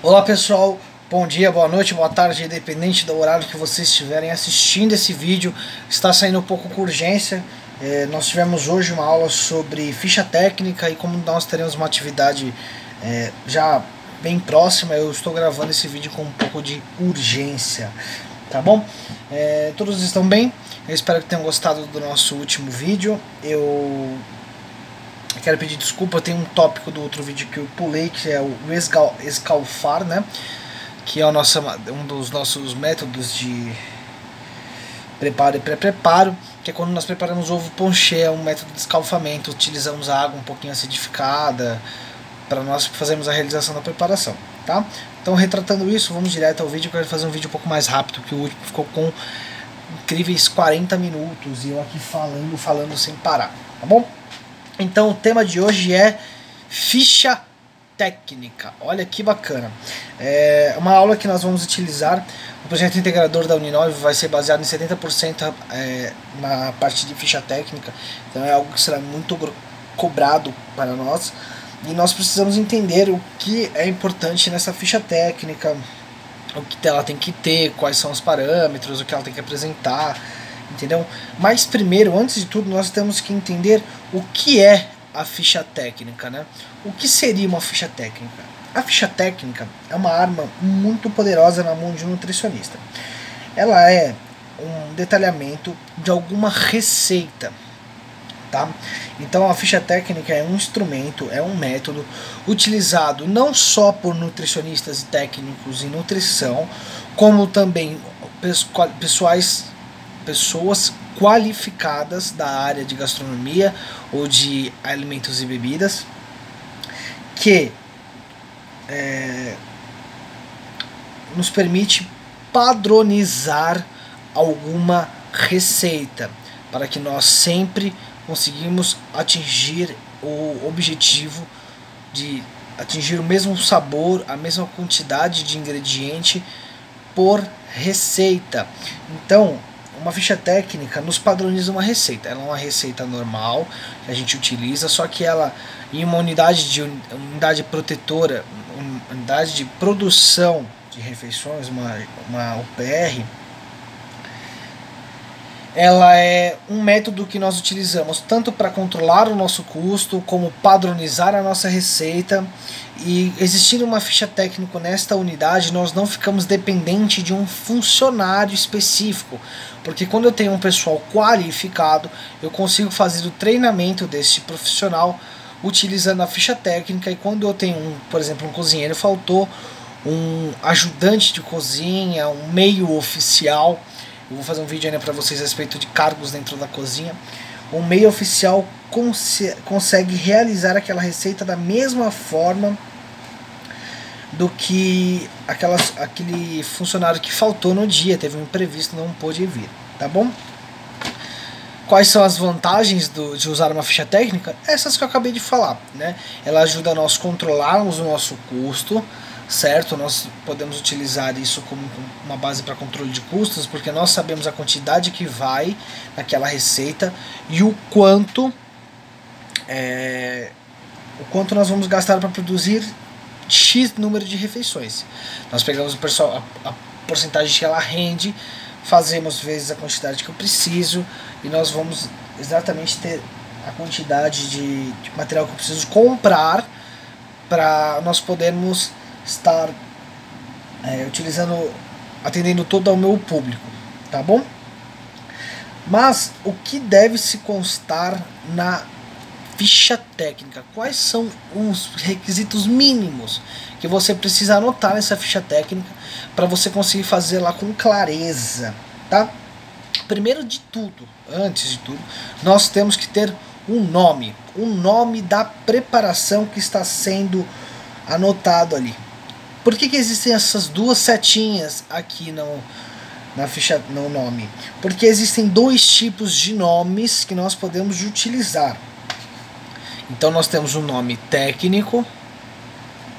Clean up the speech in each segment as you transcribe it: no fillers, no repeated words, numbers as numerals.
Olá pessoal, bom dia, boa noite, boa tarde, independente do horário que vocês estiverem assistindo esse vídeo. Está saindo um pouco com urgência. Nós tivemos hoje uma aula sobre ficha técnica e como nós teremos uma atividade já bem próxima, eu estou gravando esse vídeo com um pouco de urgência, tá bom? Todos estão bem? Eu espero que tenham gostado do nosso último vídeo. Eu quero pedir desculpa, tem um tópico do outro vídeo que eu pulei, que é o escalfar, né? Que é um dos nossos métodos de preparo e pré-preparo, que é quando nós preparamos ovo ponchê, é um método de escalfamento, utilizamos a água um pouquinho acidificada para nós fazermos a realização da preparação, tá? Então, retratando isso, vamos direto ao vídeo. Eu quero fazer um vídeo um pouco mais rápido, que o último ficou com incríveis 40 minutos e eu aqui falando sem parar, tá bom? Então o tema de hoje é ficha técnica. Olha que bacana. É uma aula que nós vamos utilizar. O projeto integrador da Uninove vai ser baseado em 70% na parte de ficha técnica. Então é algo que será muito cobrado para nós. E nós precisamos entender o que é importante nessa ficha técnica, o que ela tem que ter, quais são os parâmetros, o que ela tem que apresentar. Entendeu? Mas primeiro, antes de tudo, nós temos que entender o que é a ficha técnica, né? O que seria uma ficha técnica? A ficha técnica é uma arma muito poderosa na mão de um nutricionista. Ela é um detalhamento de alguma receita, tá? Então a ficha técnica é um instrumento, é um método utilizado não só por nutricionistas e técnicos em nutrição, como também pessoas qualificadas da área de gastronomia ou de alimentos e bebidas que nos permite padronizar alguma receita para que nós sempre conseguimos atingir o objetivo de atingir o mesmo sabor, a mesma quantidade de ingrediente por receita. Então, uma ficha técnica nos padroniza uma receita. Ela é uma receita normal que a gente utiliza, só que ela, em uma unidade protetora, unidade de produção de refeições, uma UPR, ela é um método que nós utilizamos tanto para controlar o nosso custo, como padronizar a nossa receita. E existindo uma ficha técnica nesta unidade, nós não ficamos dependentes de um funcionário específico, porque quando eu tenho um pessoal qualificado, eu consigo fazer o treinamento desse profissional utilizando a ficha técnica. E quando eu tenho, por exemplo, um cozinheiro, faltou um ajudante de cozinha, um meio oficial. Eu vou fazer um vídeo ainda para vocês a respeito de cargos dentro da cozinha. O meio oficial consegue realizar aquela receita da mesma forma do que aquele funcionário que faltou no dia, teve um imprevisto, não pôde vir, tá bom? Quais são as vantagens de usar uma ficha técnica? Essas que eu acabei de falar, né? Ela ajuda a nós controlarmos o nosso custo, certo? Nós podemos utilizar isso como uma base para controle de custos, porque nós sabemos a quantidade que vai naquela receita e o quanto nós vamos gastar para produzir X número de refeições. Nós pegamos a porcentagem que ela rende, fazemos vezes a quantidade que eu preciso e nós vamos exatamente ter a quantidade de material que eu preciso comprar para nós podermos estar atendendo todo o meu público, tá bom? Mas o que deve se constar na ficha técnica? Quais são os requisitos mínimos que você precisa anotar nessa ficha técnica para você conseguir fazer lá com clareza, tá? Primeiro de tudo, antes de tudo, nós temos que ter um nome da preparação que está sendo anotado ali. Por que existem essas duas setinhas aqui na ficha, no nome? Porque existem dois tipos de nomes que nós podemos utilizar. Então nós temos o nome técnico,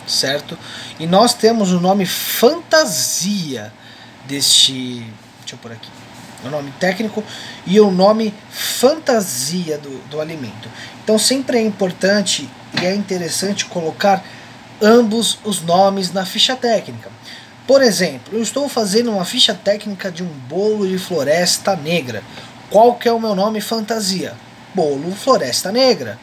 certo? E nós temos o nome fantasia deixa eu pôr aqui. O nome técnico e o nome fantasia do alimento. Então sempre é importante e é interessante colocar ambos os nomes na ficha técnica. Por exemplo, eu estou fazendo uma ficha técnica de um bolo de floresta negra. Qual que é o meu nome fantasia? Bolo Floresta Negra.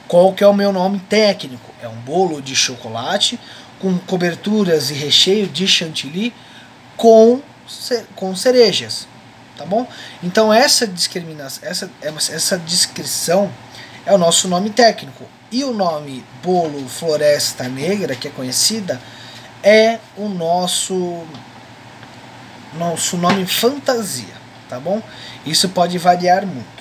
Qual que é o meu nome técnico? É um bolo de chocolate com coberturas e recheio de chantilly com cerejas, tá bom? Então essa descrição é o nosso nome técnico. E o nome Bolo Floresta Negra, que é conhecida, é o nosso nome fantasia, tá bom? Isso pode variar muito.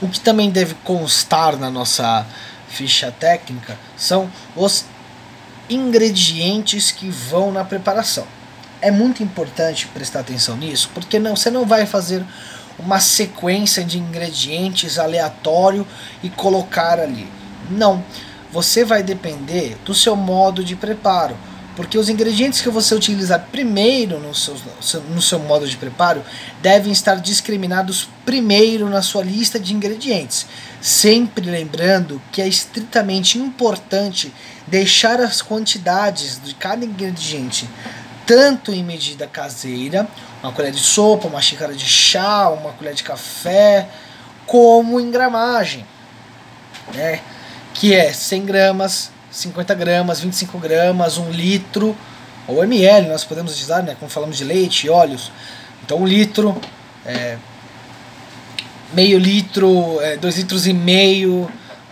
O que também deve constar na nossa ficha técnica são os ingredientes que vão na preparação. É muito importante prestar atenção nisso, porque você não vai fazer uma sequência de ingredientes aleatório e colocar ali. Não, você vai depender do seu modo de preparo, porque os ingredientes que você utilizar primeiro no seu modo de preparo devem estar discriminados primeiro na sua lista de ingredientes. Sempre lembrando que é estritamente importante deixar as quantidades de cada ingrediente tanto em medida caseira, uma colher de sopa, uma xícara de chá, uma colher de café, como em gramagem, né? Que é 100 gramas, 50 gramas, 25 gramas, 1 litro, ou ml, nós podemos utilizar, né, como falamos de leite e óleos. Então 1 litro, meio litro, 2 litros e meio,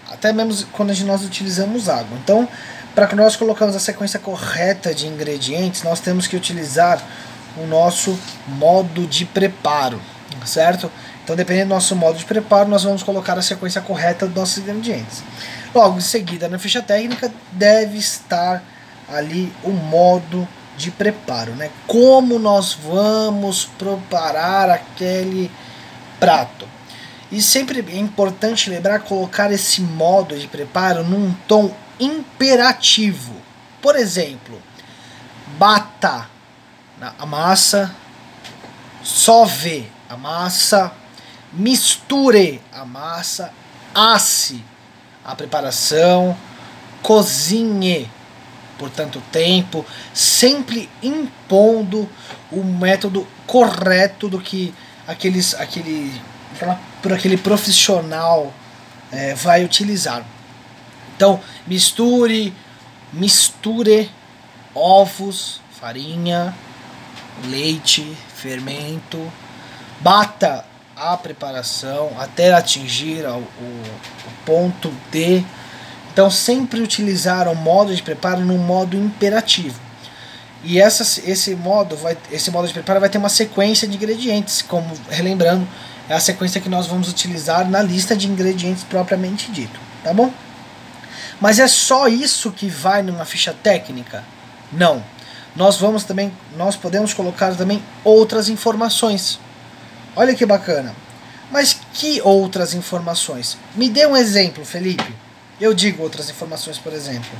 até mesmo quando nós utilizamos água. Então, para que nós colocamos a sequência correta de ingredientes, nós temos que utilizar o nosso modo de preparo, certo? Então, dependendo do nosso modo de preparo, nós vamos colocar a sequência correta dos nossos ingredientes. Logo em seguida, na ficha técnica, deve estar ali o modo de preparo, né? Como nós vamos preparar aquele prato. E sempre é importante lembrar colocar esse modo de preparo num tom imperativo. Por exemplo, bata a massa, sove a massa, misture a massa, asse a preparação, cozinhe por tanto tempo, sempre impondo o método correto do que aquele profissional vai utilizar. Então, misture ovos, farinha, leite, fermento, bata a preparação até atingir o ponto D. Então, sempre utilizar o modo de preparo no modo imperativo. E esse modo de preparo vai ter uma sequência de ingredientes, como, relembrando, é a sequência que nós vamos utilizar na lista de ingredientes propriamente dito, tá bom? Mas é só isso que vai numa ficha técnica? Não. Nós podemos colocar também outras informações. Olha que bacana. Mas que outras informações? Me dê um exemplo, Felipe. Eu digo outras informações, por exemplo.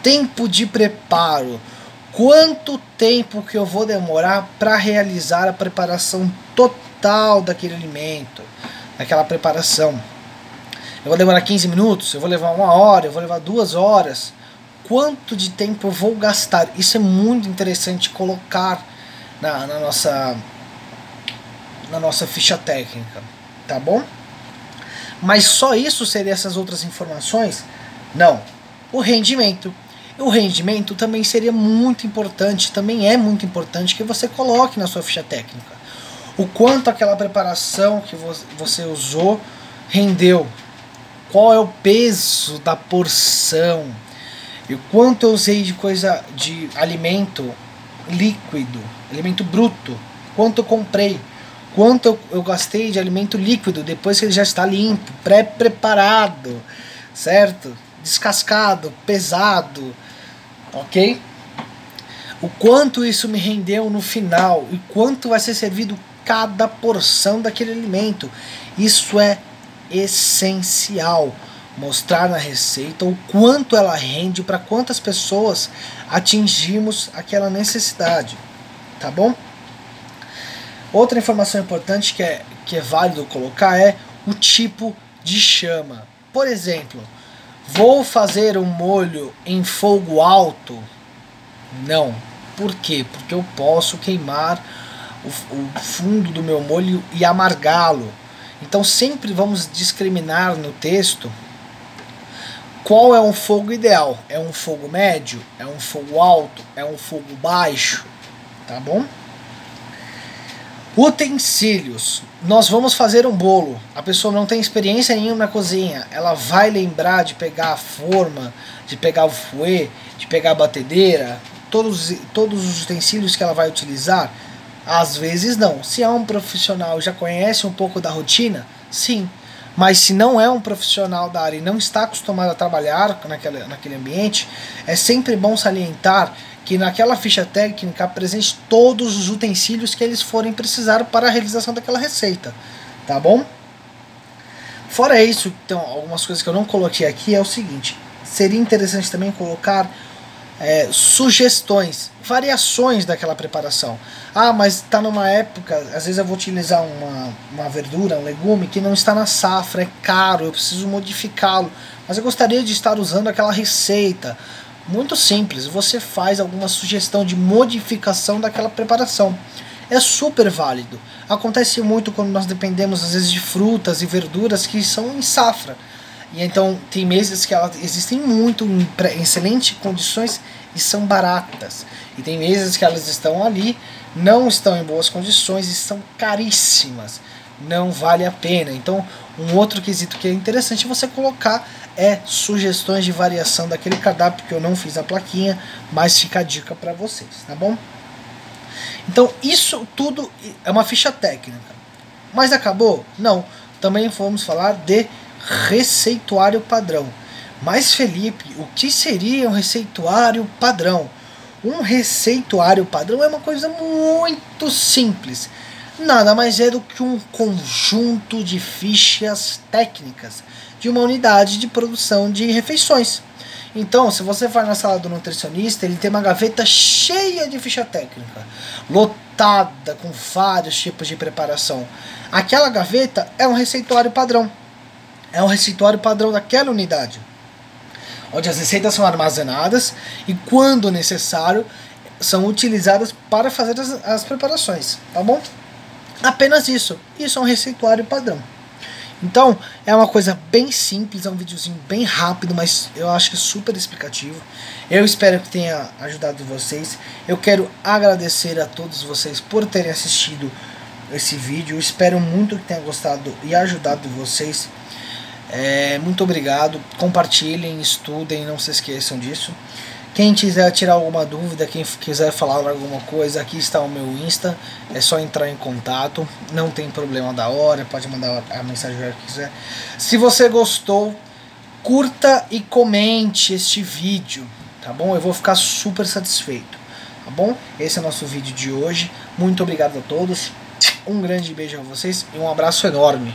Tempo de preparo. Quanto tempo que eu vou demorar para realizar a preparação total daquele alimento, daquela preparação? Eu vou demorar 15 minutos, eu vou levar 1 hora, eu vou levar 2 horas. Quanto de tempo eu vou gastar? Isso é muito interessante colocar na nossa ficha técnica, tá bom? Mas só isso seria essas outras informações? Não. O rendimento. O rendimento também seria muito importante, também é muito importante que você coloque na sua ficha técnica. O quanto aquela preparação que você usou rendeu. Qual é o peso da porção? E o quanto eu usei de alimento líquido, alimento bruto? Quanto eu comprei? Quanto eu gastei de alimento líquido depois que ele já está limpo, pré-preparado, certo? Descascado, pesado, ok? O quanto isso me rendeu no final e quanto vai ser servido cada porção daquele alimento. Isso é essencial, mostrar na receita o quanto ela rende, para quantas pessoas atingimos aquela necessidade, tá bom? Outra informação importante que é válido colocar é o tipo de chama. Por exemplo, Vou fazer um molho em fogo alto? Não. Por quê? Porque eu posso queimar o fundo do meu molho e amargá-lo. Então sempre vamos discriminar no texto qual é um fogo ideal. É um fogo médio? É um fogo alto? É um fogo baixo? Tá bom? Utensílios. Nós vamos fazer um bolo. A pessoa não tem experiência nenhuma na cozinha. Ela vai lembrar de pegar a forma, de pegar o fouet, de pegar a batedeira, todos os utensílios que ela vai utilizar? Às vezes não. Se é um profissional e já conhece um pouco da rotina, sim. Mas se não é um profissional da área e não está acostumado a trabalhar naquele ambiente, é sempre bom salientar que naquela ficha técnica apresente todos os utensílios que eles forem precisar para a realização daquela receita, tá bom? Fora isso, então, algumas coisas que eu não coloquei aqui é o seguinte: seria interessante também colocar sugestões, variações daquela preparação. Ah, mas está numa época, às vezes eu vou utilizar uma verdura, um legume que não está na safra, é caro, eu preciso modificá-lo, mas eu gostaria de estar usando aquela receita. Muito simples, você faz alguma sugestão de modificação daquela preparação. É super válido. Acontece muito quando nós dependemos às vezes de frutas e verduras que são em safra. E então tem meses que elas existem muito em excelentes condições e são baratas. E tem meses que elas estão ali, não estão em boas condições e são caríssimas. Não vale a pena. Então um outro quesito que é interessante você colocar é sugestões de variação daquele cardápio, que eu não fiz a plaquinha, mas fica a dica para vocês, tá bom? Então isso tudo é uma ficha técnica. Mas acabou? Não. Também vamos falar de receituário padrão. Mas Felipe, o que seria um receituário padrão? Um receituário padrão é uma coisa muito simples. Nada mais é do que um conjunto de fichas técnicas de uma unidade de produção de refeições. Então, se você vai na sala do nutricionista, ele tem uma gaveta cheia de ficha técnica, lotada com vários tipos de preparação. Aquela gaveta é um receituário padrão. É um receituário padrão daquela unidade, onde as receitas são armazenadas e, quando necessário, são utilizadas para fazer as preparações, tá bom? Apenas isso. Isso é um receituário padrão. Então, é uma coisa bem simples, é um videozinho bem rápido, mas eu acho que super explicativo. Eu espero que tenha ajudado vocês. Eu quero agradecer a todos vocês por terem assistido esse vídeo. Eu espero muito que tenha gostado e ajudado vocês. Muito obrigado. Compartilhem, estudem, não se esqueçam disso. Quem quiser tirar alguma dúvida, quem quiser falar alguma coisa, aqui está o meu Insta. É só entrar em contato. Não tem problema da hora, pode mandar a mensagem que quiser. Se você gostou, curta e comente este vídeo, tá bom? Eu vou ficar super satisfeito, tá bom? Esse é o nosso vídeo de hoje. Muito obrigado a todos. Um grande beijo a vocês e um abraço enorme.